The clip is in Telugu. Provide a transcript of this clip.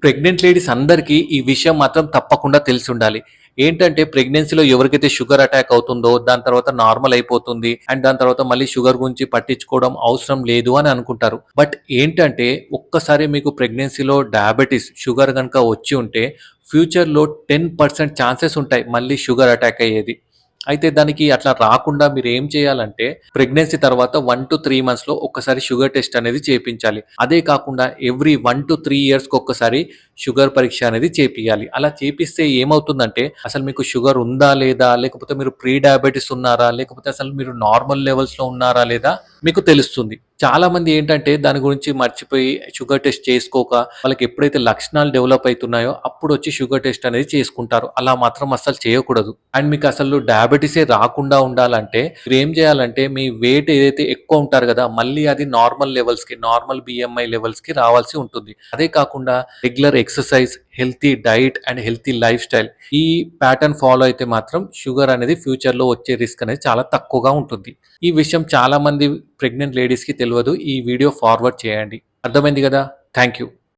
ప్రెగ్నెంట్ లేడీస్ అందరికీ ఈ విషయం మాత్రం తప్పకుండా తెలిసుండాలి. ఏంటంటే ప్రెగ్నెన్సీలో ఎవరికైతే షుగర్ అటాక్ అవుతుందో దాని తర్వాత నార్మల్ అయిపోతుంది. అండ్ దాని తర్వాత మళ్ళీ షుగర్ గురించి పట్టించుకోవడం అవసరం లేదు అని అనుకుంటారు. బట్ ఏంటంటే ఒక్కసారి మీకు ప్రెగ్నెన్సీలో డయాబెటిస్ షుగర్ గనుక వచ్చి ఉంటే ఫ్యూచర్‌లో 10% ఛాన్సెస్ ఉంటాయి మళ్ళీ షుగర్ అటాక్ అయ్యేది. అయితే దానికి అట్లా రాకుండా మీరేం చేయాలంటే ప్రెగ్నెన్సీ తర్వాత 1-3 మంత్స్‌లో ఒక్కసారి షుగర్ టెస్ట్ అనేది చేపించాలి. అదే కాకుండా ఎవ్రీ 1-3 ఇయర్స్‌కి ఒక్కసారి షుగర్ పరీక్ష అనేది చేపియాలి. అలా చేపిస్తే ఏమవుతుందంటే అసలు మీకు షుగర్ ఉందా? లేదా? లేకపోతే మీరు ప్రీ డయాబెటిస్ ఉన్నారా? లేకపోతే అసలు మీరు నార్మల్ లెవెల్స్‌లో ఉన్నారా? లేదా? మీకు తెలుస్తుంది. చాలామంది ఏంటంటే దాని గురించి మర్చిపోయి షుగర్ టెస్ట్ చేసుకోక వాళ్ళకి ఎప్పుడైతే లక్షణాలు డెవలప్ అయితున్నాయో అప్పుడొచ్చి షుగర్ టెస్ట్ అనేది చేసుకుంటారు. అలా మాత్రం అస్సలు చేయకూడదు. అండ్ మీకు అసలు డయాబెటిసే రాకుండా ఉండాలంటే మీరేం చేయాలంటే మీ వెయిట్ ఏదైతే ఎక్కువ ఉంటారు కదా! మళ్ళీ అది నార్మల్ లెవెల్స్‌కి నార్మల్ BMI లెవెల్స్‌కి రావాల్సి ఉంటుంది. అదే కాకుండా regular exercise, healthy diet and healthy life style ఈ ప్యాటర్న్ ఫాలో అయితే మాత్రం షుగర్ అనేది ఫ్యూచర్‌లో వచ్చే రిస్క్ అనేది చాలా తక్కువగా ఉంటుంది. ఈ విషయం చాలామంది ప్రెగ్నెంట్ లేడీస్‌కి తెలవదు. ఈ వీడియో ఫార్వర్డ్ చేయండి. అర్థమైంది గదా! Thank you.